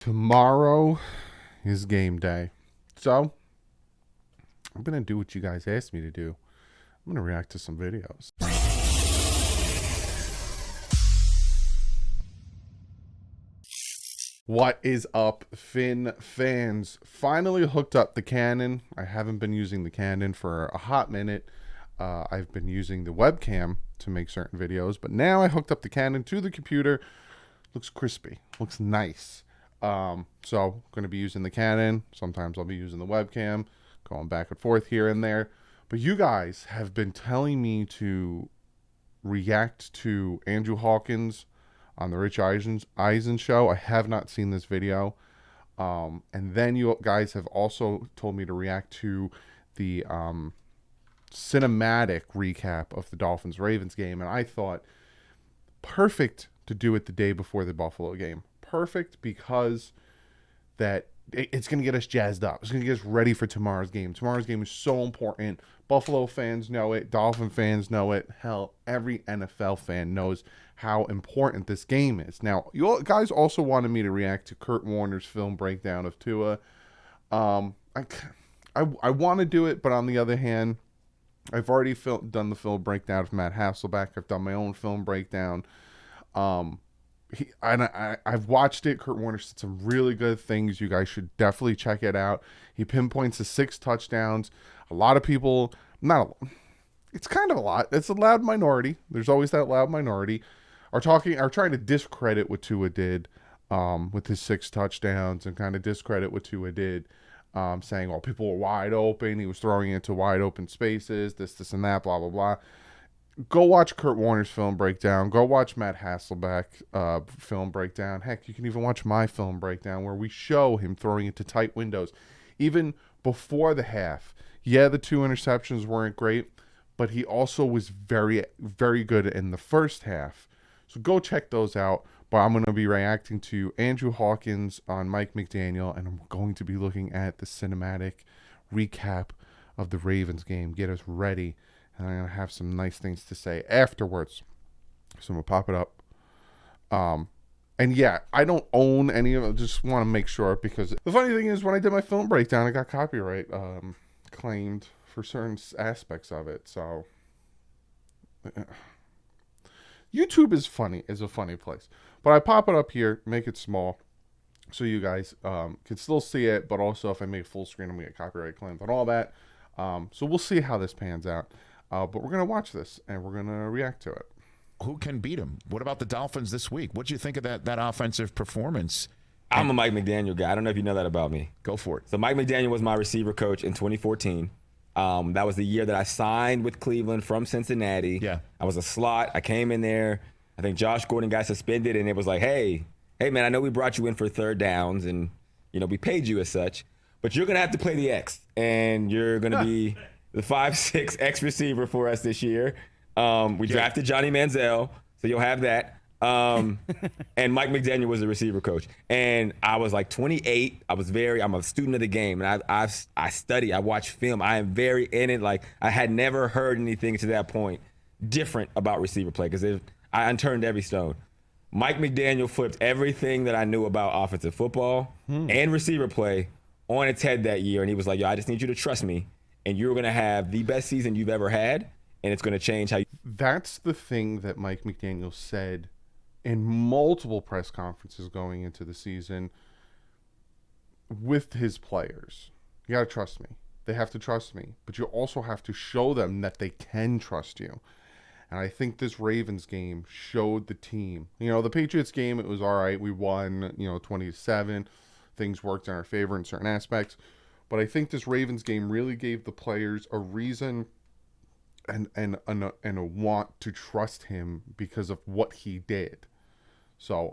Tomorrow is game day. So, I'm going to do what you guys asked me to do. I'm going to react to some videos. What is up, Finn fans? Finally hooked up the Canon. I haven't been using the Canon for a hot minute. I've been using the webcam to make certain videos, but now I hooked up the Canon to the computer. Looks crispy. Looks nice. So going to be using the Canon. Sometimes I'll be using the webcam, going back and forth here and there. But you guys have been telling me to react to Andrew Hawkins on the Rich Eisen show. I have not seen this video. And then you guys have also told me to react to the cinematic recap of the Dolphins-Ravens game. And I thought, perfect to do it the day before the Buffalo game. Perfect because that it's going to get us jazzed up. It's going to get us ready for tomorrow's game. Tomorrow's game is so important. Buffalo fans know it. Dolphin fans know it. Hell, every NFL fan knows how important this game is. Now, you guys also wanted me to react to Kurt Warner's film breakdown of Tua. I want to do it, but on the other hand, I've already done the film breakdown of Matt Hasselbeck. I've done my own film breakdown. I've watched it. Kurt Warner said some really good things. You guys should definitely check it out. He pinpoints the 6 touchdowns. A lot of people, it's kind of a lot. It's a loud minority. There's always that loud minority. Are trying to discredit what Tua did with his 6 touchdowns and kind of discredit what Tua did, saying, well, people were wide open. He was throwing into wide open spaces, this, and that, blah, blah, blah. Go watch Kurt Warner's film breakdown. Go watch Matt Hasselbeck film breakdown. Heck, you can even watch my film breakdown where we show him throwing into tight windows. Even before the half, yeah, the 2 interceptions weren't great, but he also was very, very good in the first half. So go check those out. But I'm going to be reacting to Andrew Hawkins on Mike McDaniel, and I'm going to be looking at the cinematic recap of the Ravens game. Get us ready. And I'm going to have some nice things to say afterwards. So I'm going to pop it up. And yeah, I don't own any of it. Just want to make sure, because the funny thing is when I did my film breakdown, I got copyright claimed for certain aspects of it. So YouTube is a funny place. But I pop it up here, make it small, so you guys can still see it. But also, if I make full screen, I'm going to get copyright claimed and all that. So we'll see how this pans out. But we're going to watch this, and we're going to react to it. Who can beat him? What about the Dolphins this week? What do you think of that offensive performance? I'm a Mike McDaniel guy. I don't know if you know that about me. Go for it. So Mike McDaniel was my receiver coach in 2014. That was the year that I signed with Cleveland from Cincinnati. Yeah. I was a slot. I came in there. I think Josh Gordon got suspended, and it was like, hey, man, I know we brought you in for third downs, and, we paid you as such, but you're going to have to play the X, and you're going to be the 5'6" X receiver for us this year. We drafted Johnny Manziel, so you'll have that. And Mike McDaniel was the receiver coach. And I was like 28. I'm a student of the game, and I study, I watch film. I am very in it. Like, I had never heard anything to that point different about receiver play, because I unturned every stone. Mike McDaniel flipped everything that I knew about offensive football and receiver play on its head that year. And he was like, I just need you to trust me, and you're going to have the best season you've ever had, and it's going to change how you. That's the thing that Mike McDaniel said in multiple press conferences going into the season with his players. You got to trust me. They have to trust me. But you also have to show them that they can trust you. And I think this Ravens game showed the team. The Patriots game, it was all right. We won, 20-7. Things worked in our favor in certain aspects. But I think this Ravens game really gave the players a reason and a want to trust him because of what he did. So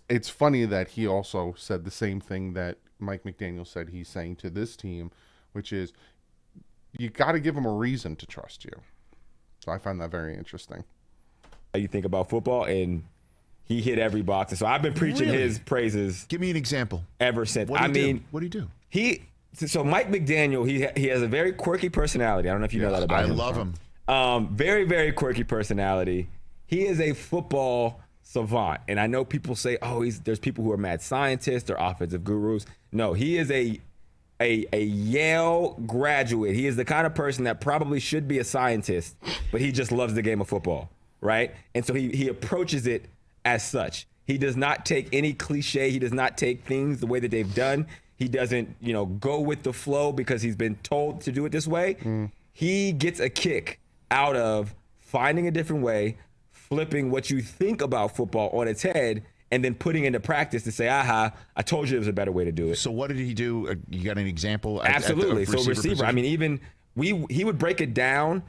it's funny that he also said the same thing that Mike McDaniel said he's saying to this team, which is you got to give them a reason to trust you. So I find that very interesting. How you think about football, and he hit every box. And so I've been preaching his praises. Give me an example. Ever since. What do you do? So Mike McDaniel, he has a very quirky personality. I don't know if you know that about him. I love him. Very, very quirky personality. He is a football savant. And I know people say, oh, there's people who are mad scientists or offensive gurus. No, he is a Yale graduate. He is the kind of person that probably should be a scientist, but he just loves the game of football, right? And so he approaches it as such. He does not take any cliche. He does not take things the way that they've done. He doesn't, go with the flow because he's been told to do it this way. He gets a kick out of finding a different way, flipping what you think about football on its head, and then putting into practice to say, aha, I told you there was a better way to do it. So what did he do? You got an example? Absolutely. So receiver, position? I mean, even he would break it down.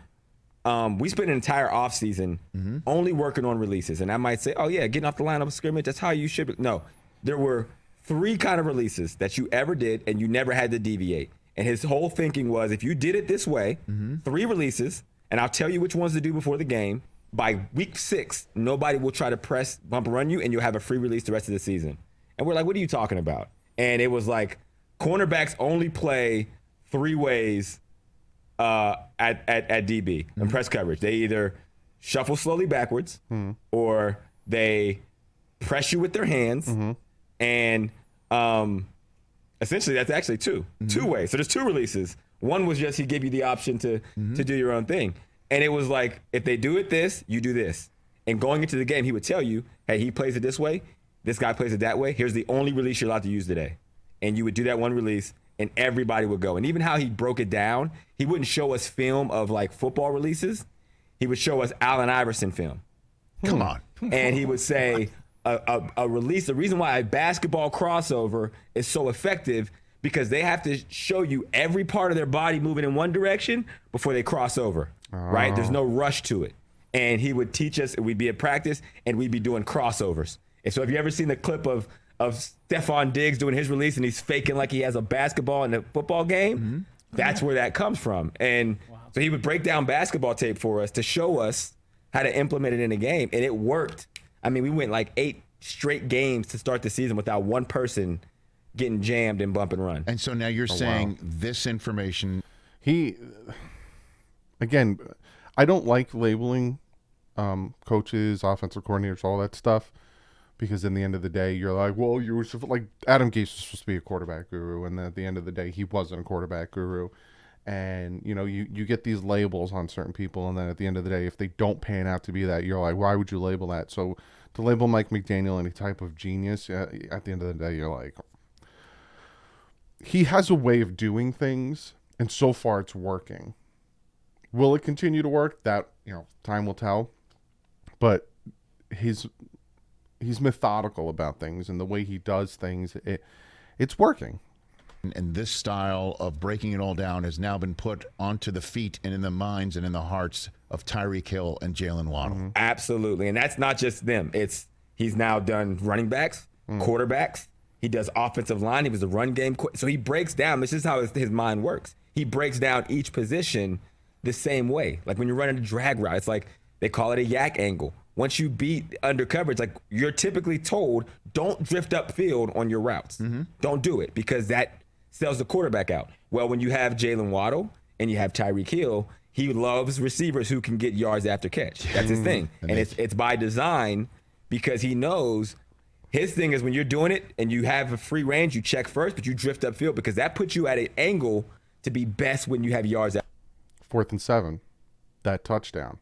We spent an entire offseason only working on releases. And I might say, oh, yeah, getting off the line of scrimmage, that's how you should be. No, there were 3 kind of releases that you ever did, and you never had to deviate. And his whole thinking was, if you did it this way, 3 releases, and I'll tell you which ones to do before the game, by week 6, nobody will try to press, bump, and run you, and you'll have a free release the rest of the season. And we're like, what are you talking about? And it was like, cornerbacks only play 3 ways at DB in press coverage. They either shuffle slowly backwards, or they press you with their hands, and essentially that's actually 2 ways. So there's 2 releases. One was just he gave you the option to do your own thing. And it was like, if they do it this, you do this. And going into the game, he would tell you, hey, he plays it this way, this guy plays it that way. Here's the only release you're allowed to use today. And you would do that one release, and everybody would go. And even how he broke it down, he wouldn't show us film of like football releases. He would show us Allen Iverson film. Come on. And he would say a release, the reason why a basketball crossover is so effective, because they have to show you every part of their body moving in one direction before they cross over, right? There's no rush to it. And he would teach us, and we'd be at practice, and we'd be doing crossovers. And so have you ever seen the clip of Stephon Diggs doing his release, and he's faking like he has a basketball in a football game? That's where that comes from. And so he would break down basketball tape for us to show us how to implement it in a game, and it worked. I mean, we went like 8 straight games to start the season without one person getting jammed and bump and run. And so now you're saying this information. Again, I don't like labeling coaches, offensive coordinators, all that stuff, because in the end of the day, you're like, well, you were like Adam Gase was supposed to be a quarterback guru, and then at the end of the day, he wasn't a quarterback guru. And you get these labels on certain people, and then at the end of the day, if they don't pan out to be that, you're like, why would you label that? So to label Mike McDaniel any type of genius, at the end of the day, you're like, he has a way of doing things, and so far it's working. Will it continue to work? That, time will tell. But he's methodical about things, and the way he does things, it's working. And this style of breaking it all down has now been put onto the feet and in the minds and in the hearts of Tyreek Hill and Jalen Waddle. Absolutely. And that's not just them. He's now done running backs, quarterbacks. He does offensive line. He was a run game. So he breaks down. This is how his mind works. He breaks down each position the same way. Like when you're running a drag route, it's like they call it a yak angle. Once you beat under coverage, like you're typically told, don't drift upfield on your routes. Don't do it, because that sells the quarterback out. Well, when you have Jalen Waddle and you have Tyreek Hill, he loves receivers who can get yards after catch. That's his thing. And it's by design, because he knows his thing is when you're doing it and you have a free range, you check first, but you drift upfield, because that puts you at an angle to be best when you have yards. 4th and 7, that touchdown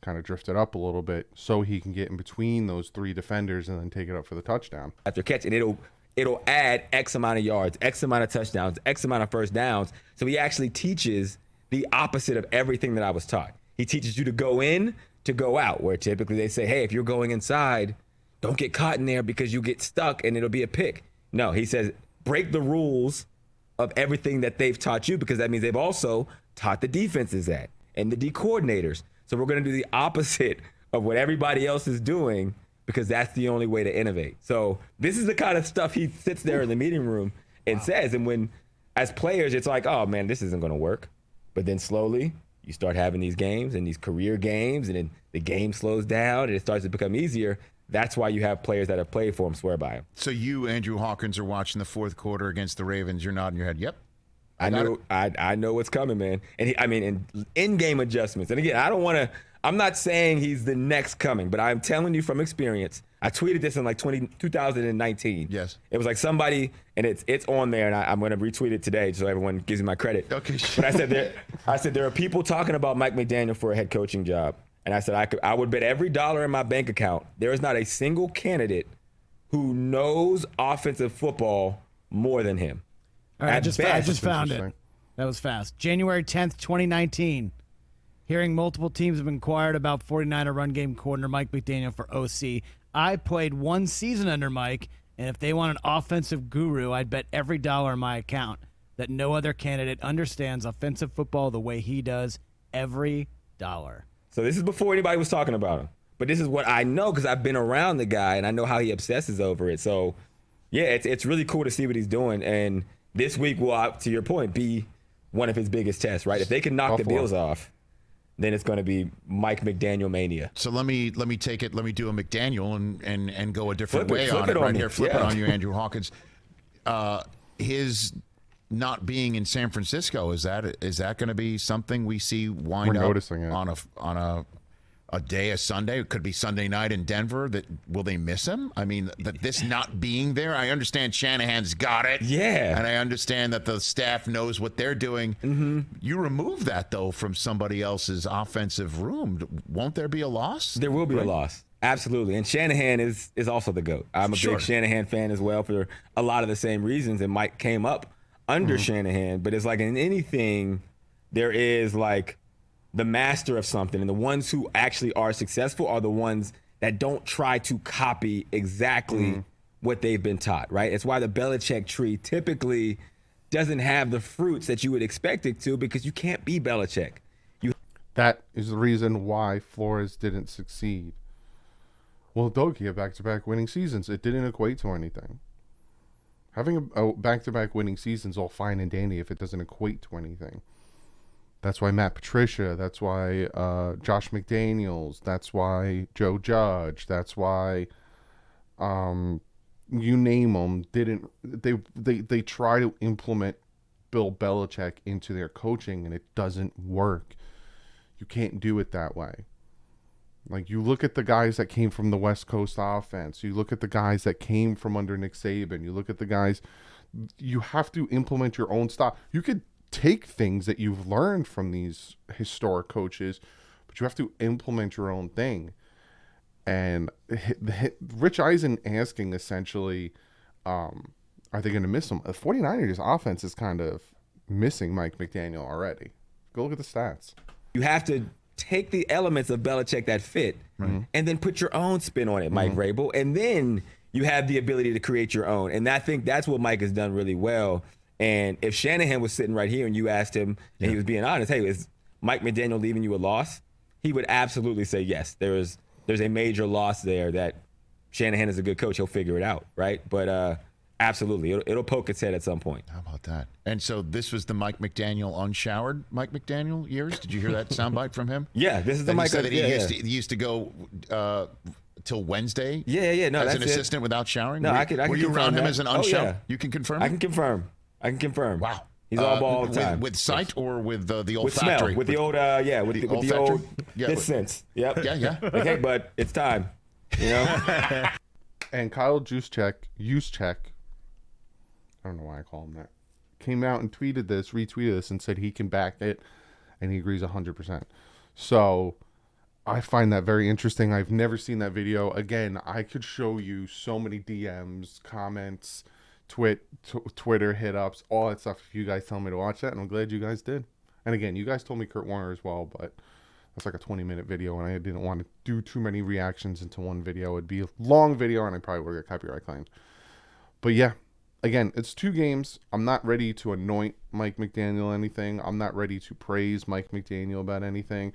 kind of drifted up a little bit so he can get in between those 3 defenders and then take it up for the touchdown. After catch, and it'll add X amount of yards, X amount of touchdowns, X amount of first downs. So he actually teaches the opposite of everything that I was taught. He teaches you to go in, to go out, where typically they say, hey, if you're going inside, don't get caught in there because you get stuck and it'll be a pick. No, he says, break the rules of everything that they've taught you, because that means they've also taught the defenses that and the D coordinators. So we're going to do the opposite of what everybody else is doing, because that's the only way to innovate. So this is the kind of stuff he sits there in the meeting room and says. And when, as players, it's like, oh, man, this isn't going to work. But then slowly you start having these games and these career games, and then the game slows down and it starts to become easier. That's why you have players that have played for him swear by him. So you, Andrew Hawkins, are watching the 4th quarter against the Ravens. You're nodding your head. Yep. I know what's coming, man. And in-game adjustments. And again, I don't want I'm not saying he's the next coming, but I'm telling you from experience. I tweeted this in like 2019. Yes. It was like somebody, and it's on there, and I'm going to retweet it today so everyone gives me my credit. Okay. But I said there are people talking about Mike McDaniel for a head coaching job, and I said I would bet every dollar in my bank account there is not a single candidate who knows offensive football more than him. All right, I just found it. interesting. That was fast. January 10th, 2019. Hearing multiple teams have inquired about 49er run game coordinator Mike McDaniel for OC. I played one season under Mike, and if they want an offensive guru, I'd bet every dollar in my account that no other candidate understands offensive football the way he does. Every dollar. So this is before anybody was talking about him. But this is what I know because I've been around the guy, and I know how he obsesses over it. So, yeah, it's really cool to see what he's doing. And this week will, to your point, be one of his biggest tests, right? If they can knock the Bills off, then it's going to be Mike McDaniel mania. So let me take it. Let me do a McDaniel and go a different way flip on it it right on me. here. Flip it Yeah. on you, Andrew Hawkins. His not being in San Francisco, is that going to be something we see wind We're up noticing it. on a day, a Sunday? It could be Sunday night in Denver. That will they miss him? I mean, that this not being there. I understand Shanahan's got it. Yeah. And I understand that the staff knows what they're doing. Mm-hmm. You remove that though from somebody else's offensive room. Won't there be a loss? There will be a loss. Absolutely. And Shanahan is also the GOAT. I'm a big Shanahan fan as well for a lot of the same reasons. And Mike came up under Shanahan. But it's like in anything, there is like the master of something, and the ones who actually are successful are the ones that don't try to copy exactly what they've been taught, right? It's why the Belichick tree typically doesn't have the fruits that you would expect it to, because you can't be Belichick. That is the reason why Flores didn't succeed. Well, Dougie had back-to-back winning seasons. It didn't equate to anything. Having a back-to-back winning season is all fine and dandy if it doesn't equate to anything. That's why Matt Patricia. That's why Josh McDaniels. That's why Joe Judge. That's why, you name them. They try to implement Bill Belichick into their coaching, and it doesn't work. You can't do it that way. Like, you look at the guys that came from the West Coast offense. You look at the guys that came from under Nick Saban. You look at the guys. You have to implement your own style. You could take things that you've learned from these historic coaches, but you have to implement your own thing. And Rich Eisen asking essentially, are they going to miss him? The 49ers offense is kind of missing Mike McDaniel already. Go look at the stats. You have to take the elements of Belichick that fit and then put your own spin on it, Mike Vrabel, and then you have the ability to create your own. And I think that's what Mike has done really well. And if Shanahan was sitting right here and you asked him, and he was being honest, hey, is Mike McDaniel leaving you a loss? He would absolutely say yes. There's a major loss there that Shanahan is a good coach. He'll figure it out, right? But absolutely, it'll poke its head at some point. How about that? And so this was the Mike McDaniel unshowered Mike McDaniel years. Did you hear that soundbite from him? Yeah, this is the He Mike. said that he used to go till Wednesday. Yeah. No, as that's an it. assistant without showering. No, I can Were you confirm around him that. as an Oh, unshowered? yeah. You can confirm. I can confirm. Wow. He's all ball all the time. With sight or with the with olfactory? smell, with the old, with the olfactory? old Yeah, this sense. Yep. Yeah. Okay, but it's time. You know. And Kyle Juszczyk, I don't know why I call him that, came out and retweeted this, and said he can back it, and he agrees 100%. So I find that very interesting. I've never seen that video. Again, I could show you so many DMs, comments, Twitter hit-ups, all that stuff if you guys tell me to watch that, and I'm glad you guys did. And again, you guys told me Kurt Warner as well, but that's like a 20-minute video, and I didn't want to do too many reactions into one video. It'd be a long video, and I probably would get copyright claimed. But yeah, again, it's 2 games. I'm not ready to anoint Mike McDaniel anything. I'm not ready to praise Mike McDaniel about anything.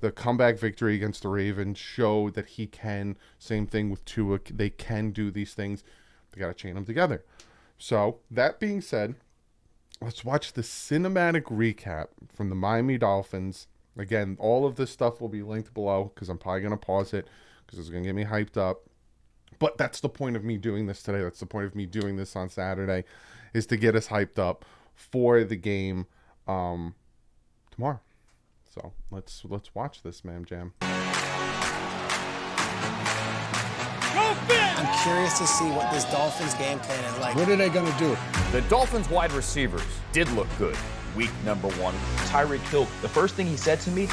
The comeback victory against the Ravens showed that he can. Same thing with Tua. They can do these things. They got to chain them together. So, that being said, let's watch the cinematic recap from the Miami Dolphins. Again, all of this stuff will be linked below because I'm probably going to pause it because it's going to get me hyped up. But that's the point of me doing this today. That's the point of me doing this on Saturday, is to get us hyped up for the game tomorrow. So let's watch this, man, Jam. I'm curious to see what this Dolphins game plan is like. What are they going to do? The Dolphins wide receivers did look good week number 1. Tyreek Hill, the first thing he said to me,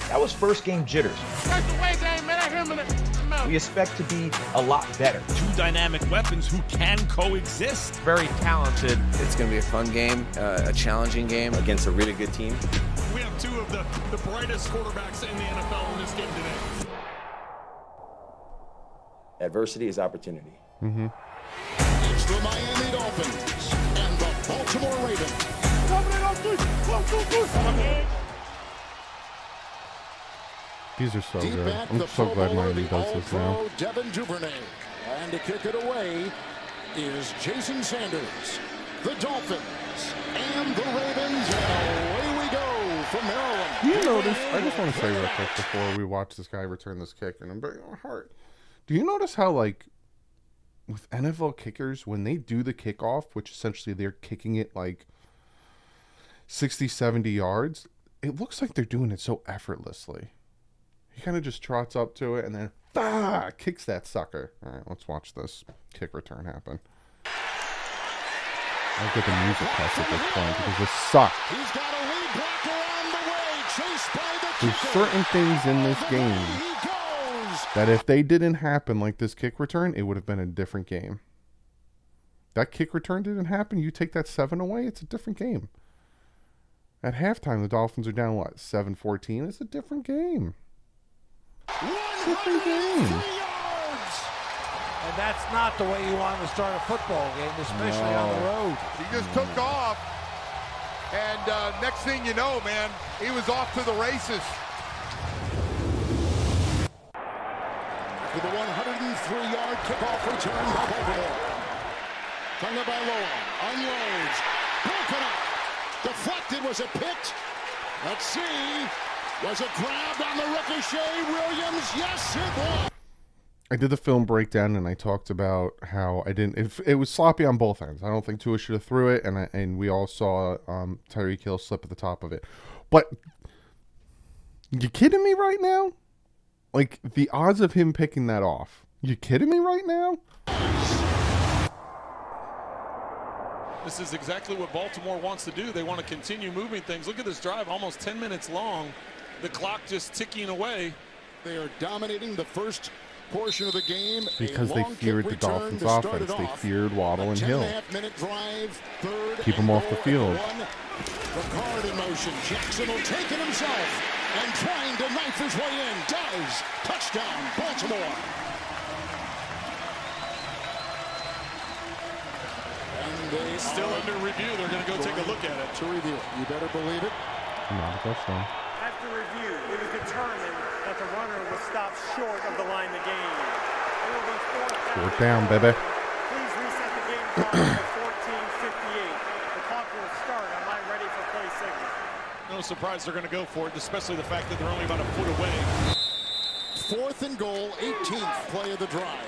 that was first game jitters. We expect to be a lot better. Two dynamic weapons who can coexist. Very talented. It's going to be a fun game, a challenging game Against a really good team. We have two of the brightest quarterbacks in the NFL in this game today. Adversity is opportunity. It's the Miami Dolphins and the Baltimore Ravens. These are so Deep good. back, I'm the so Pro glad Bowler, Miami the does this now. All-Pro Devin Duvernay. And to kick it away is Jason Sanders. The Dolphins and the Ravens. And away we go from Maryland. Do you notice? I just want to say real quick before we watch this guy return this kick, and I'm breaking my heart. Do you notice how, like, with NFL kickers, when they do the kickoff, which essentially they're kicking it like 60, 70 yards, it looks like they're doing it so effortlessly. He kind of just trots up to it and then kicks that sucker. All right, let's watch this kick return happen. I'll get the music test at this point because this sucks. He's got a lead blocker on the way. Chased by the There's kicker. certain things in this game He goes. that if they didn't happen like this kick return, it would have been a different game. That kick return didn't happen. You take that 7 away, it's a different game. At halftime, the Dolphins are down, what, 7-14? It's a different game. Different game. Yards. And that's not the way you want to start a football game, especially on the road. He just took off, and next thing you know, man, he was off to the races. With a 103-yard kickoff return by Baltimore. Tagovailoa unloads. Broken up. Deflected. Was it picked? Let's see. Was it grabbed on the ricochet? Williams? Yes, it was. I did the film breakdown and I talked about how I didn't. It was sloppy on both ends. I don't think Tua should have threw it, and we all saw Tyreek Hill slip at the top of it. But you kidding me right now? Like the odds of him picking that off? You kidding me right now? This is exactly what Baltimore wants to do. They want to continue moving things. Look at this drive, almost 10 minutes long. The clock just ticking away. They are dominating the first portion of the game. Because they feared the Dolphins' offense. They feared Waddle and Hill. 10.5-minute drive, third Keep them off the field. Ricard in motion. Jackson will take it himself and trying to knife his way in. Does. Touchdown, Baltimore. And they Still under review. They're going to go take a look at it. to review. You better believe it. Not a touchdown. After review, it was determined that the runner was stopped short of the line of the game. It will be Fourth down, baby. Please reset the game clock to 14:58. The clock will start on my ready for play signal. No surprise they're going to go for it, especially the fact that they're only about a foot away. 4th and goal, 18th play of the drive.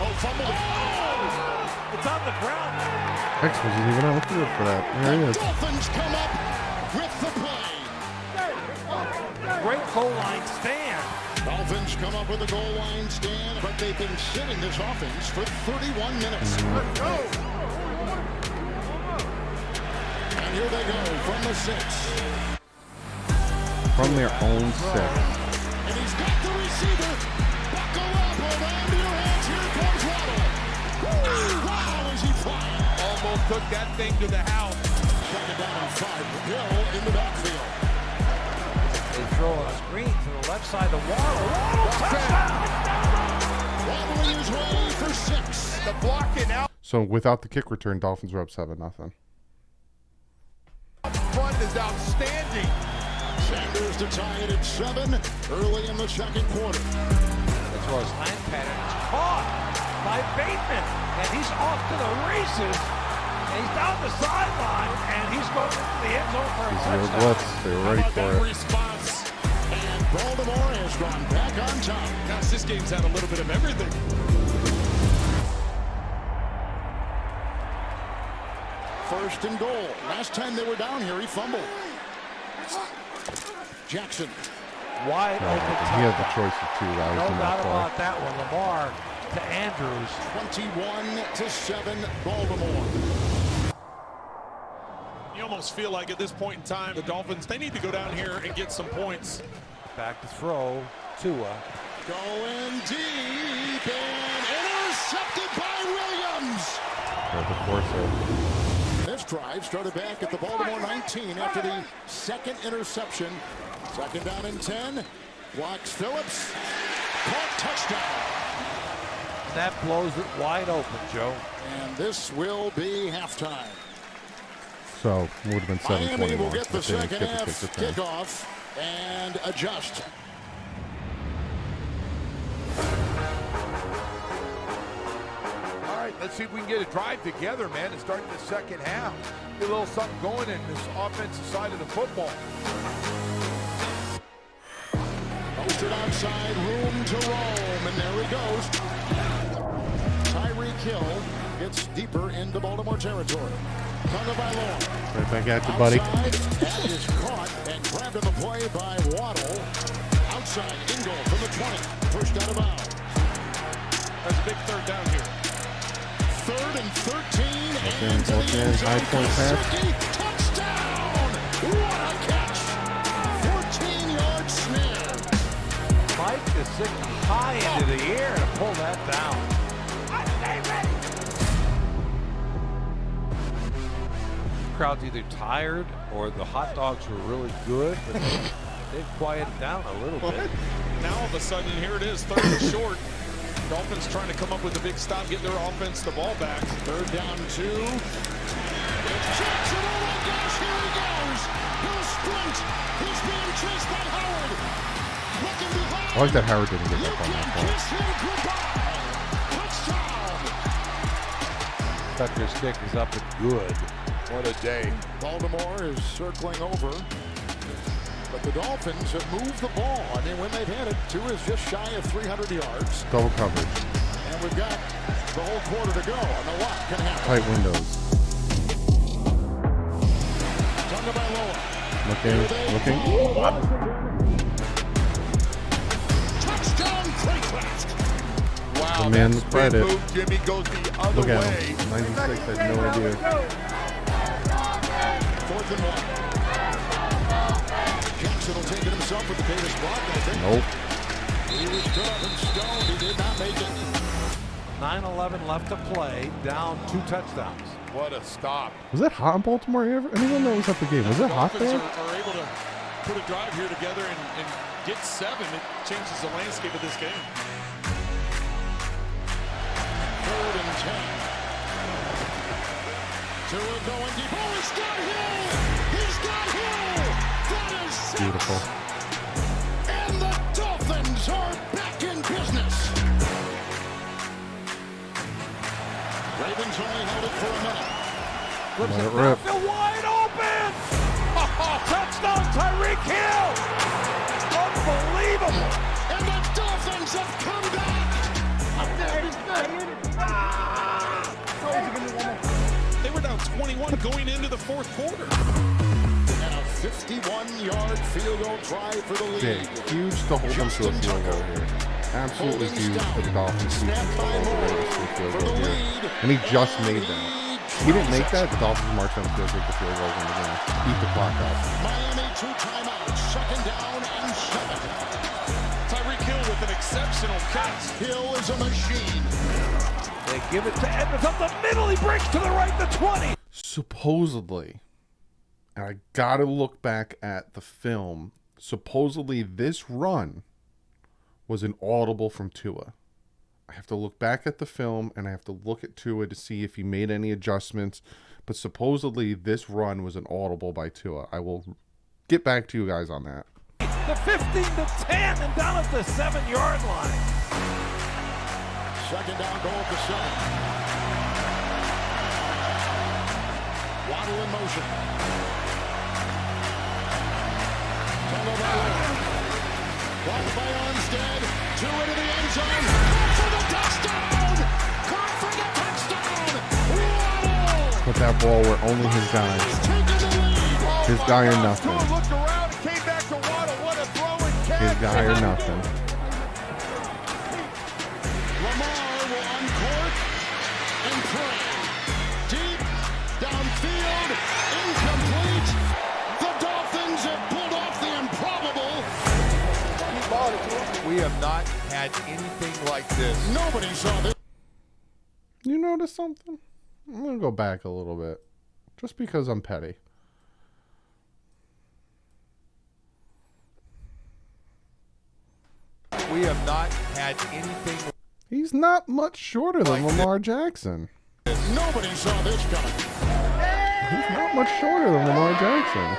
Oh, fumble. Oh! It's on the ground. X wasn't even on the field for that. There he is. Dolphins come up with the play. Great goal line stand. Dolphins come up with a goal line stand, but they've been sitting this offense for 31 minutes. Let's go. And here they go from the 6. From their own 6. And he's got the receiver. Buckle up, hold on to your hands. Here comes Waddle. Wow, is he flying? Almost took that thing to the house. Second down and 5. Hill in the backfield. They throw a screen to the left side of Waddle. Waddling his way for 6. The blocking out So without the kick return, Dolphins are up 7-0. front is outstanding. Sanders to tie it at 7 early in the second quarter. They throw his line pattern. It's caught by Bateman. And he's off to the races. And he's down the sideline. And he's going into the end zone for a Zero touchdown. blitz. They were ready How about for that it. response? And Baltimore has gone back on top. Gosh, this game's had a little bit of everything. first and goal. Last time they were down here, he fumbled. Jackson. Wide open. He had the choice of two guys No in doubt that play. about that one. Lamar to Andrews. 21-7 Baltimore. You almost feel like at this point in time, the Dolphins, they need to go down here and get some points. Back to throw. Tua. Going deep and intercepted by Williams. This drive started back at the Baltimore 19 after the second interception. Second down and 10. Blocks Phillips. Caught, touchdown. That blows it wide open, Joe. And this will be halftime. So it would have been 7:21. Miami will get the if they didn't second skip half the kick return. kickoff and adjust. All right, let's see if we can get a drive together, man, and start the second half. Get a little something going in this offensive side of the football. Posted outside, room to roam, and there he goes. Tyreek Hill gets deeper into Baltimore territory. Tagovailoa. Right back at you, buddy. Outside, that is caught and grabbed on the play by Waddle. Outside, Ingle from the 20. Pushed out of bounds. That's a big third down here. Third and 13. Okay, And to the okay, end zone. high point pass. Gesicki, touchdown! What a catch! 14-yard snare. Mike Gesicki high into the air to pull that down. Crowd's either tired or the hot dogs were really good, but they've quieted down a little bit. Now all of a sudden, here it is, third and short. Dolphins trying to come up with a big stop, get their offense the ball back. Third down 2. It's Jackson. Oh my gosh, here he goes. He'll sprint. He's being chased by Howard. Looking behind. I like that Howard didn't get You up on that can play. kiss him goodbye. Touchdown. Tucker's stick is up and good. What a day. Baltimore is circling over. But the Dolphins have moved the ball. I mean, when they've had it, Tua is just shy of 300 yards. Double coverage. And we've got the whole quarter to go. And a lot can happen. Tight windows. Tagovailoa. Looking. Touchdown, Craycraft. Wow, The man that spread spin it. move, Jimmy goes the other Look at way. him. 96 had no idea. 4th and 1. Jackson will take it himself with the Davis block. And I think Nope. he was stood up and stoned. He did not make it. 9:11 left to play, down 2 touchdowns. What a stop. Was it hot in Baltimore? Anyone that was at the game? Was it hot Dolphins there? are able to put a drive here together and get 7. It changes the landscape of this game. 3rd and 10. Tua going deep. Oh, he's got Hill! He's got Hill! That is 6. Beautiful. And the Dolphins are back in business. Ravens only held it for a minute. Flips Let it it rip. downfield, wide open! Touchdown, Tyreek Hill! Unbelievable! And the Dolphins have come back. They were down 21 going into the fourth quarter. And a 51-yard field goal try for the lead. Big. Huge to hold them to a field goal here. Absolutely huge for the Dolphins to hold over to a field goal here. And he just made that. He didn't make that. The Dolphins marched on the field, take the field goals in the game. Beat the clock out. Miami 2 timeouts. 2nd down and 7. Tyreek Hill with an exceptional catch. Hill is a machine. They give it to Edmonds up the middle. He breaks to the right, the 20. Supposedly, and I gotta look back at the film, supposedly this run was an audible from Tua. I have to look back at the film and I have to look at Tua to see if he made any adjustments. But supposedly this run was an audible by Tua. I will get back to you guys on that. The 15-10 and down at the 7-yard line. 2nd down, goal at the 7. Waddle in motion. Blocked by Armstead. 2 into the end zone. Caught for the touchdown! Caught for the touchdown! Waddle! put that ball where only his guys. His guy or nothing. Looked around and came back to Waddle. What a throw and catch. His guy or nothing. Lamar will uncourt and pray. Deep, downfield, incomplete. The Dolphins have pulled off the improbable. We have not had anything like this. Nobody saw this. You notice something? I'm going to go back a little bit. Just because I'm petty. We have not had anything. He's not much shorter than Lamar Jackson. Nobody saw this coming. He's not much shorter than Lamar Jackson.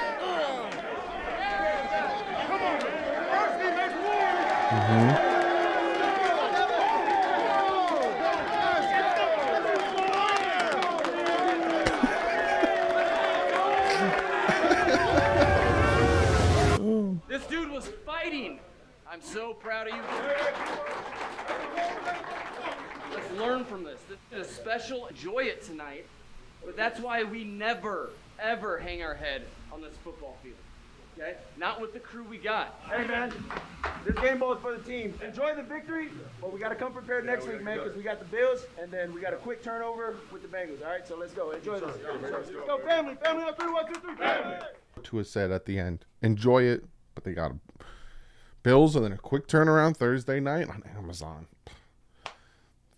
This dude was fighting. I'm so proud of you. Let's learn from this. This is a special. Enjoy it tonight. But that's why we never, ever hang our head on this football field. Okay? Not with the crew we got. Hey, man, this game ball is for the team. Enjoy the victory, but we got to come prepared next week, man, because we got the Bills, and then we got a quick turnover with the Bengals, all right? So let's go. Enjoy this. Let's go, family. Family on 3, 1, 2, 3. Family. Tua said at the end, enjoy it, but they got Bills and then a quick turnaround Thursday night on Amazon.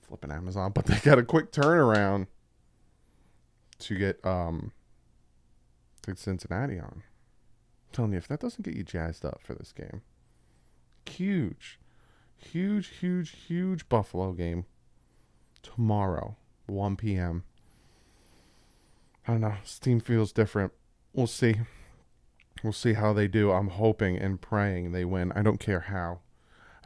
Flipping Amazon, but they got a quick turnaround to get Cincinnati on. I'm telling you, if that doesn't get you jazzed up for this game, huge Buffalo game tomorrow, 1 p.m. I don't know. This team feels different. We'll see. We'll see how they do. I'm hoping and praying they win. I don't care how.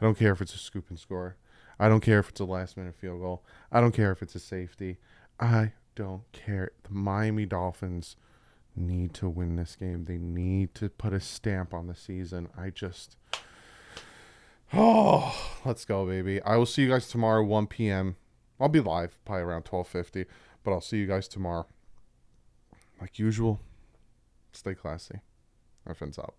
I don't care if it's a scoop and score. I don't care if it's a last-minute field goal. I don't care if it's a safety. I don't care. The Miami Dolphins need to win this game. They need to put a stamp on the season. Let's go, baby. I will see you guys tomorrow, 1 p.m. I'll be live probably around 12:50, but I'll see you guys tomorrow. Like usual, stay classy. Our friends out.